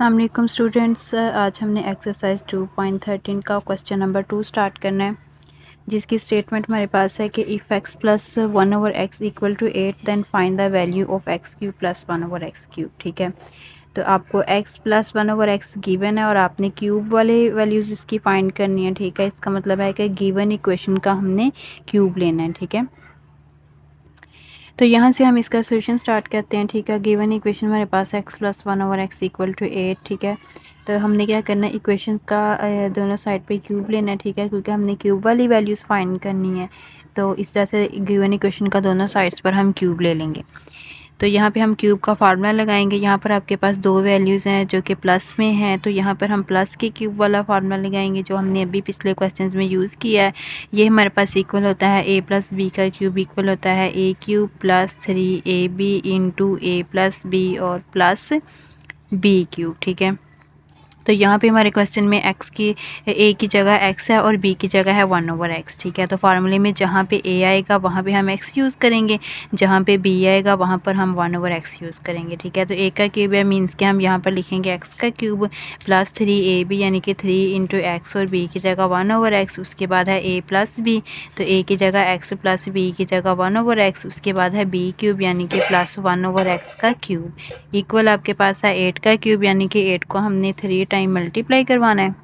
अस्सलाम वालेकुम स्टूडेंट्स। आज हमने एक्सरसाइज 2.13 का क्वेश्चन नंबर 2 स्टार्ट करना है, जिसकी स्टेटमेंट हमारे पास है कि if x plus 1/x equal to 8 then find the value of x cube plus 1/x cube. ठीक है, तो आपको x प्लस 1/x गिवन है और आपने क्यूब वाले वैल्यूज़ इसकी फाइंड करनी है। ठीक है, इसका मतलब है कि गिवन इक्वेशन का हमने क्यूब लेना है। ठीक है, तो यहाँ से हम इसका सोल्यूशन स्टार्ट करते हैं। ठीक है, गिवन इक्वेशन हमारे पास x plus 1/x equal to 8। ठीक है, तो हमने क्या करना है, इक्वेशन का दोनों साइड पे क्यूब लेना है। ठीक है, क्योंकि हमने क्यूब वाली वैल्यूज़ फाइंड करनी है, तो इस तरह से गिवन इक्वेशन का दोनों साइड्स पर हम क्यूब ले लेंगे। तो यहाँ पे हम क्यूब का फार्मूला लगाएंगे। यहाँ पर आपके पास दो वैल्यूज़ हैं जो कि प्लस में हैं, तो यहाँ पर हम प्लस के क्यूब वाला फार्मूला लगाएंगे जो हमने अभी पिछले क्वेश्चंस में यूज़ किया है। ये हमारे पास इक्वल होता है a प्लस बी का क्यूब इक्वल होता है a cube plus 3ab into a plus B और प्लस b क्यूब। ठीक है, तो यहाँ पे हमारे क्वेश्चन में x की a की जगह x है और b की जगह है 1/x। ठीक है, तो फार्मूले में जहाँ पे a आएगा वहाँ पे हम x यूज़ करेंगे, जहाँ पे b आएगा वहाँ पर हम 1/x यूज़ करेंगे। ठीक है, तो a का क्यूब है मीन्स के हम यहाँ पर लिखेंगे x का क्यूब प्लस 3ab यानी कि 3 इंटू एक्स और b की जगह 1/x। उसके बाद है a प्लस b, तो a की जगह x प्लस b की जगह 1/x। उसके बाद है b क्यूब यानी कि प्लस 1/x का क्यूब इक्वल आपके पास है 8 का क्यूब यानी कि 8 को हमने 3 टाइम मल्टीप्लाई करवाना है।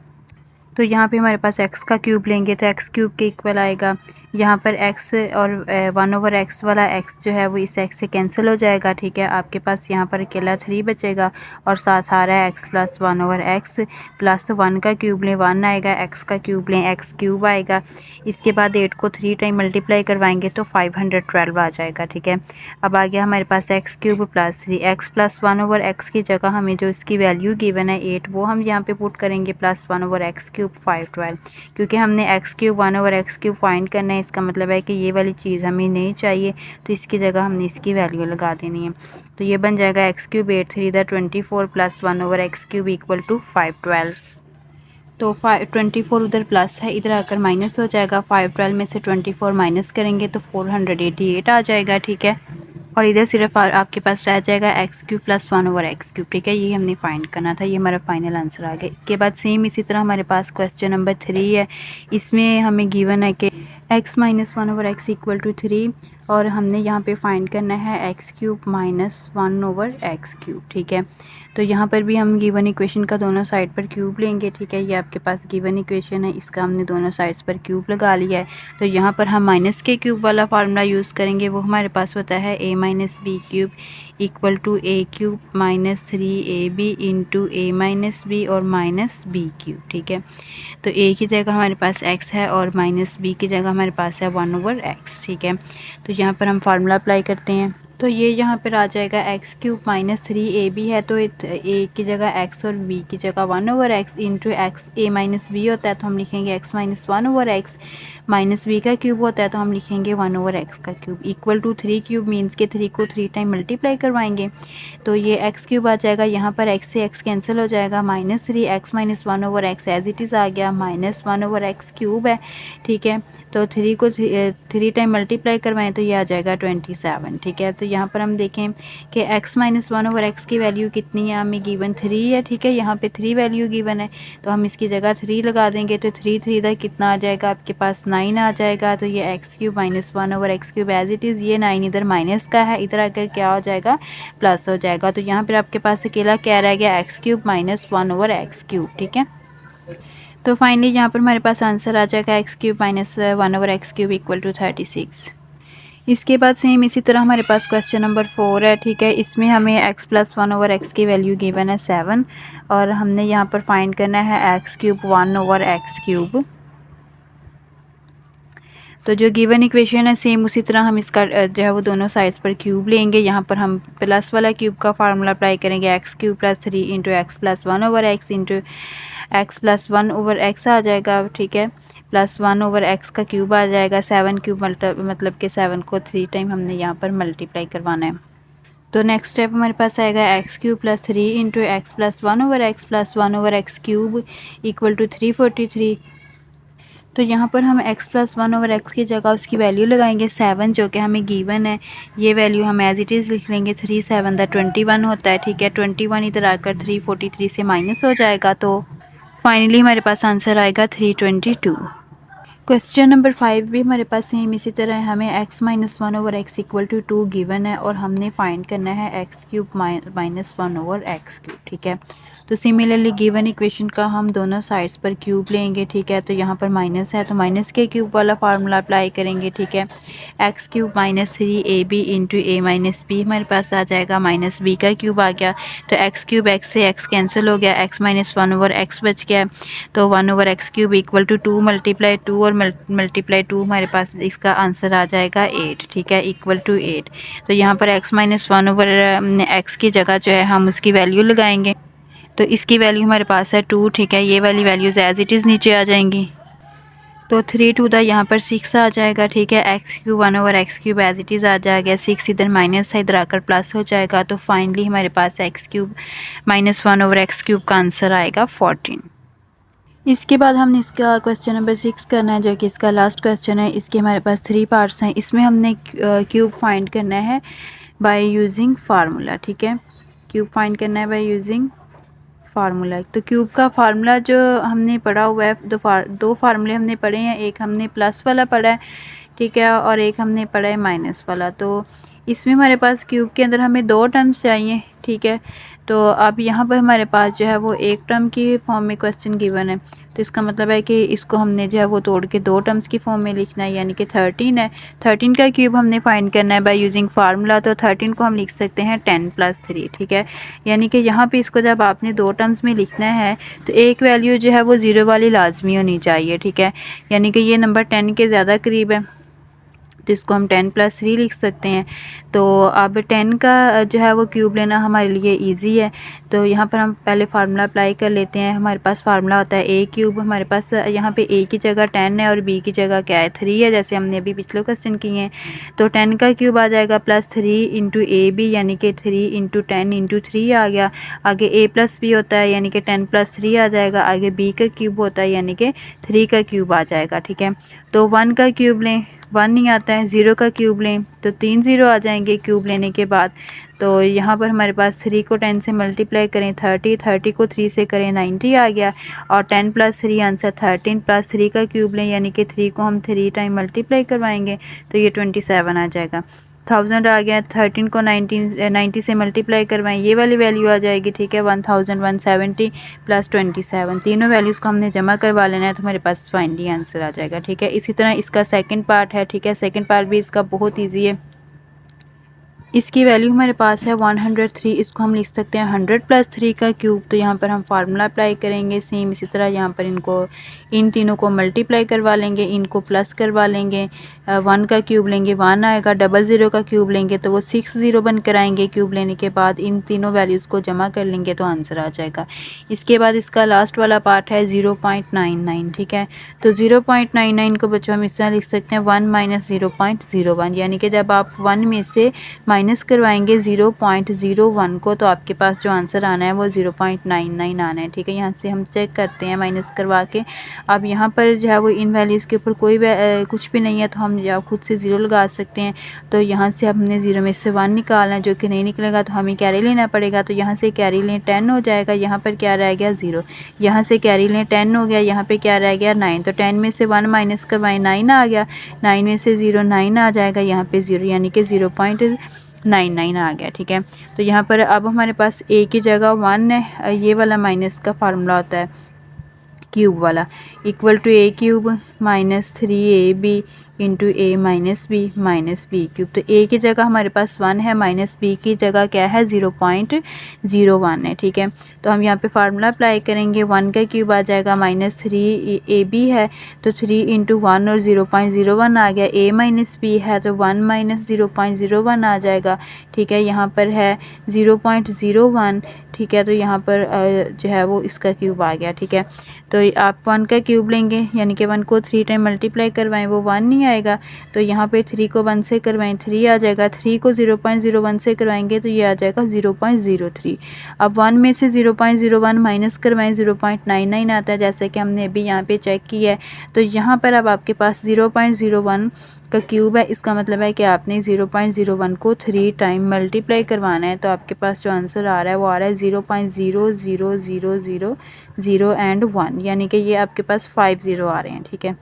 तो यहाँ पे हमारे पास x का क्यूब लेंगे तो x क्यूब के इक्वल आएगा। यहाँ पर x और 1/x वाला x जो है वो इस x से कैंसिल हो जाएगा। ठीक है, आपके पास यहाँ पर अकेला 3 बचेगा और साथ आ रहा है x प्लस 1/x प्लस 1 का क्यूब लें 1 आएगा, x का क्यूब लें x क्यूब आएगा। इसके बाद 8 को 3 टाइम मल्टीप्लाई करवाएंगे तो 512 आ जाएगा। ठीक है, अब आ गया हमारे पास x cube plus 3 x plus 1/x की जगह हमें जो इसकी वैल्यू गिवन है 8 वो हम यहाँ पे पुट करेंगे प्लस 1/x क्यूब 512, क्योंकि हमने x cube 1/x cube find करना है। इसका मतलब है कि ये वाली चीज़ हमें नहीं चाहिए, तो इसकी जगह हमने इसकी वैल्यू लगा देनी है। तो ये बन जाएगा x cube 8 3 24 plus 1/x cube equal to 512। तो 24 उधर प्लस है, इधर आकर माइनस हो जाएगा। 512 में से 24 माइनस करेंगे तो 488 आ जाएगा। ठीक है, और इधर सिर्फ आपके पास रह जाएगा x cube plus 1/x cube. ठीक है, ये हमने फाइंड करना था, ये हमारा फाइनल आंसर आ गया। इसके बाद सेम इसी तरह हमारे पास क्वेश्चन नंबर 3 है। इसमें हमें गिवन है कि x minus 1/x equal to 3 और हमने यहाँ पे फाइंड करना है x cube minus 1/x cube. ठीक है, तो यहाँ पर भी हम गिवन इक्वेशन का दोनों साइड पर क्यूब लेंगे। ठीक है, ये आपके पास गिवन इक्वेशन है, इसका हमने दोनों साइड्स पर क्यूब लगा लिया है। तो यहाँ पर हम माइनस के क्यूब वाला फार्मूला यूज़ करेंगे, वो हमारे पास होता है a minus B cube equal to a cube minus 3ab into a minus B और माइनस b क्यूब। ठीक है, तो a की जगह हमारे पास x है और माइनस b की जगह हमारे पास है 1/x। ठीक है, तो यहाँ पर हम फार्मूला अप्लाई करते हैं, तो ये यहाँ पर आ जाएगा x क्यूब माइनस 3ab है, तो a की जगह x और b की जगह 1/x into X a minus b होता है तो हम लिखेंगे x minus 1/x, minus b का क्यूब होता है तो हम लिखेंगे 1/x का cube equal to 3 cube means के 3 को 3 टाइम मल्टीप्लाई करवाएंगे तो ये x क्यूब आ जाएगा। यहाँ पर x से x कैंसिल हो जाएगा, minus 3 x minus 1/x as it is आ गया, माइनस 1/x क्यूब है। ठीक है, तो 3 को 3 टाइम मल्टीप्लाई करवाएं तो ये आ जाएगा 27। ठीक है, तो यहाँ पर हम देखें कि x माइनस 1/x की वैल्यू कितनी है, हमें गिवन 3 है। ठीक है, यहाँ पे 3 वैल्यू गिवन है तो हम इसकी जगह 3 लगा देंगे, तो 3 3 इधर कितना आ जाएगा आपके पास 9 आ जाएगा। तो ये x cube minus 1/x cube as it is, ये 9 इधर माइनस का है, इधर आकर क्या हो जाएगा प्लस हो जाएगा। तो यहाँ पर आपके पास अकेला क्या रह गया x cube minus 1/x cube. ठीक है, तो फाइनली यहाँ पर हमारे पास आंसर आ जाएगा x cube minus 1/x cube equal to 36। इसके बाद सेम इसी तरह हमारे पास क्वेश्चन नंबर 4 है। ठीक है, इसमें हमें x प्लस 1/x की वैल्यू गिवन है 7 और हमने यहाँ पर फाइंड करना है x क्यूब 1/x क्यूब। तो जो गिवन इक्वेशन है सेम उसी तरह हम इसका जो है वो दोनों साइड्स पर क्यूब लेंगे। यहाँ पर हम प्लस वाला क्यूब का फार्मूला अप्लाई करेंगे, x cube plus 3 into X plus 1/x into X plus 1/x आ जाएगा। ठीक है, प्लस 1/x का क्यूब आ जाएगा, 7 क्यूब मतलब कि 7 को 3 टाइम हमने यहाँ पर मल्टीप्लाई करवाना है। तो नेक्स्ट स्टेप हमारे पास आएगा x cube plus 3 into X plus 1/x plus 1/x cube equal to 343। तो यहाँ पर हम x प्लस 1 ओवर एक्स की जगह उसकी वैल्यू लगाएंगे 7 जो कि हमें गिवन है। ये वैल्यू हम एज इट इज़ लिख लेंगे 3 7 21 होता है। ठीक है, 21 इधर आकर 343 से माइनस हो जाएगा, तो फाइनली हमारे पास आंसर आएगा 322। क्वेश्चन नंबर 5 भी हमारे पास सेम इसी तरह है। हमें x minus 1 over X equal to 2 given है और हमने फाइंड करना है x cube minus 1 over x cube. ठीक है, तो सिमिलरली गिवन इक्वेशन का हम दोनों साइड्स पर क्यूब लेंगे। ठीक है, तो यहाँ पर माइनस है तो माइनस के क्यूब वाला फार्मूला अप्लाई करेंगे। ठीक है, x cube minus 3ab into ए माइनस बी हमारे पास आ जाएगा, माइनस बी का क्यूब आ गया तो एक्स क्यूब एक्स से एक्स कैंसिल हो गया, एक्स माइनस 1 ओवर एक्स बच गया, तो 1 over x cube equal to 2 multiply 2 और मल्टीप्लाई 2 हमारे पास इसका आंसर आ जाएगा 8। ठीक है, इक्वल टू 8। तो यहाँ पर एक्स माइनस 1 ओवर एक्स की जगह जो है हम उसकी वैल्यू लगाएंगे, तो इसकी वैल्यू हमारे पास है 2। ठीक है, ये वाली वैल्यूज़ एज इट इज़ नीचे आ जाएंगी, तो 3 टू द यहाँ पर 6 आ जाएगा। ठीक है, x cube 1 over x cube as it is आ जाएगा, 6 इधर माइनस था इधर आकर प्लस हो जाएगा, तो फाइनली हमारे पास x cube minus 1 over x cube का आंसर आएगा 14। इसके बाद हमने इसका क्वेश्चन नंबर 6 करना है जो कि इसका लास्ट क्वेश्चन है। इसके हमारे पास 3 पार्ट्स हैं। इसमें हमने क्यूब फाइंड करना है बाय यूजिंग फार्मूला। ठीक है, क्यूब फाइंड करना है बाय यूजिंग फार्मूला। तो क्यूब का फार्मूला जो हमने पढ़ा हुआ है, दो फार्मूले हमने पढ़े हैं, एक हमने प्लस वाला पढ़ा है। ठीक है, और एक हमने पढ़ा है माइनस वाला। तो इसमें हमारे पास क्यूब के अंदर हमें 2 टर्म्स चाहिए। ठीक है, तो अब यहाँ पर हमारे पास जो है वो एक टर्म की फॉर्म में क्वेश्चन गिवन है, तो इसका मतलब है कि इसको हमने जो है वो तोड़ के 2 टर्म्स की फॉर्म में लिखना है, यानी कि 13 है। 13 का क्यूब हमने फाइंड करना है बाय यूजिंग फार्मूला, तो 13 को हम लिख सकते हैं 10 प्लस 3। ठीक है, यानी कि यहाँ पे इसको जब आपने 2 टर्म्स में लिखना है तो एक वैल्यू जो है वो 0 वाली लाजमी होनी चाहिए। ठीक है, यानी कि ये नंबर 10 के ज़्यादा करीब है, तो इसको हम 10 प्लस 3 लिख सकते हैं। तो अब 10 का जो है वो क्यूब लेना हमारे लिए इजी है, तो यहाँ पर हम पहले फार्मूला अप्लाई कर लेते हैं। हमारे पास फार्मूला होता है ए क्यूब, हमारे पास यहाँ पे ए की जगह 10 है और बी की जगह क्या है 3 है, जैसे हमने अभी पिछले क्वेश्चन किए हैं। तो 10 का क्यूब आ जाएगा प्लस 3 इंटू ए बी, यानी कि 3 इंटू 10 इंटू 3 आ गया। आगे ए प्लस बी होता है यानी कि 10 प्लस 3 आ जाएगा। आगे बी का क्यूब होता है यानी कि 3 का क्यूब आ जाएगा। ठीक है, तो 1 का क्यूब लें, 1 नहीं आता है। 0 का क्यूब लें तो 3 0 आ जाएंगे क्यूब लेने के बाद। तो यहाँ पर हमारे पास 3 को 10 से मल्टीप्लाई करें 30 को 3 से करें 90 आ गया, और 10 प्लस 3 आंसर 13 प्लस 3 का क्यूब लें, यानी कि 3 को हम 3 टाइम मल्टीप्लाई करवाएंगे तो ये 27 आ जाएगा। 1000 आ गया, 13 को 90 से मल्टीप्लाई करवाएं, ये वाली वैल्यू आ जाएगी। ठीक है, 1170 प्लस 27, तीनों वैल्यूज़ को हमने जमा करवा लेना है तो हमारे पास फाइनली आंसर आ जाएगा। ठीक है, इसी तरह इसका सेकंड पार्ट है। ठीक है, सेकंड पार्ट भी इसका बहुत ईजी है। इसकी वैल्यू हमारे पास है 103, इसको हम लिख सकते हैं 100 प्लस 3 का क्यूब। तो यहाँ पर हम फार्मूला अप्लाई करेंगे सेम इसी तरह, यहाँ पर इन तीनों को मल्टीप्लाई करवा लेंगे, इनको प्लस करवा लेंगे, 1 का क्यूब लेंगे 1 आएगा, 00 का क्यूब लेंगे तो वो 60 बनकर आएंगे। क्यूब लेने के बाद इन तीनों वैल्यूज़ को जमा कर लेंगे तो आंसर आ जाएगा। इसके बाद इसका लास्ट वाला पार्ट है 0.99। ठीक है, तो 0.99 को बच्चों हम इस तरह लिख सकते हैं 1 माइनस 0.01, यानी कि जब आप 1 में से माइनस करवाएंगे 0.01 को तो आपके पास जो आंसर आना है वो 0.99 आना है। ठीक है, यहाँ से हम चेक करते हैं माइनस करवा के। अब यहाँ पर जो है वो इन वैल्यूज़ के ऊपर कोई कुछ भी नहीं है तो हम या खुद से ज़ीरो लगा सकते हैं। तो यहाँ से हमने 0 में से 1 निकालना है, जो कि नहीं निकलेगा तो हमें कैरी लेना पड़ेगा। तो यहाँ से कैरी लें 10 हो जाएगा, यहाँ पर क्या रह गया 0, यहाँ से कैरी लें 10 हो गया, यहाँ पर क्या रह गया 9। तो 10 में से 1 माइनस करवाएं 9 आ गया, 9 में से 0 9 आ जाएगा, यहाँ पे 0 यानी कि 0.99 आ गया। ठीक है, तो यहाँ पर अब हमारे पास a की जगह 1 है, ये वाला माइनस का फार्मूला होता है क्यूब वाला, equal to a cube minus 3ab into A minus B cube. तो a की जगह हमारे पास 1 है, माइनस b की जगह क्या है 0.01 है। ठीक है, तो हम यहाँ पे फार्मूला अप्लाई करेंगे, 1 का क्यूब आ जाएगा माइनस 3ab है तो 3 इंटू 1 और 0.01 आ गया, a माइनस बी है तो 1 माइनस 0.01 आ जाएगा। ठीक है, यहाँ पर है 0.01। ठीक है, तो यहाँ पर जो है वो इसका क्यूब आ गया। ठीक है, तो आप 1 का क्यूब लेंगे यानी कि 1 को 3 टाइम मल्टीप्लाई करवाएं वो 1 नहीं आएगा। तो यहाँ पे 3 को 1 से करवाएं 3 आ जाएगा, 3 को 0.01 से करवाएंगे तो ये आ जाएगा 0.03। अब 1 में से 0.01 माइनस करवाएं 0.99 आता है, जैसे कि हमने अभी यहाँ पे चेक किया है। तो यहाँ पर अब आपके पास 0.01 का क्यूब है, इसका मतलब है कि आपने 0.01 को 3 टाइम मल्टीप्लाई करवाना है। तो आपके पास जो आंसर आ रहा है वो आ रहा है 0.00000 एंड 1, यानी कि ये आपके पास 5 ज़ीरो आ रहे हैं। ठीक है,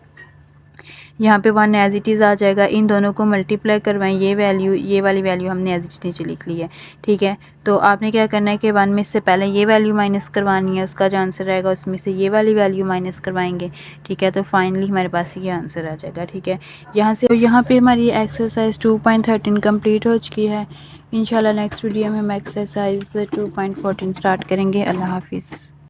यहाँ पे 1 एज इट इज़ आ जाएगा, इन दोनों को मल्टीप्लाई करवाएं, ये वैल्यू ये वाली वैल्यू हमने एज इट नीचे लिख ली है। ठीक है, तो आपने क्या करना है कि 1 में से पहले ये वैल्यू माइनस करवानी है, उसका जो आंसर रहेगा उसमें से ये वाली वैल्यू माइनस करवाएंगे। ठीक है, तो फाइनली हमारे पास ये आंसर आ जाएगा। ठीक है, यहाँ से तो यहाँ पे हमारी एक्सरसाइज 2.13 कंप्लीट हो चुकी है। इंशाल्लाह नेक्स्ट वीडियो में हम एक्सरसाइज 2.14 स्टार्ट करेंगे। अल्लाह हाफिज़।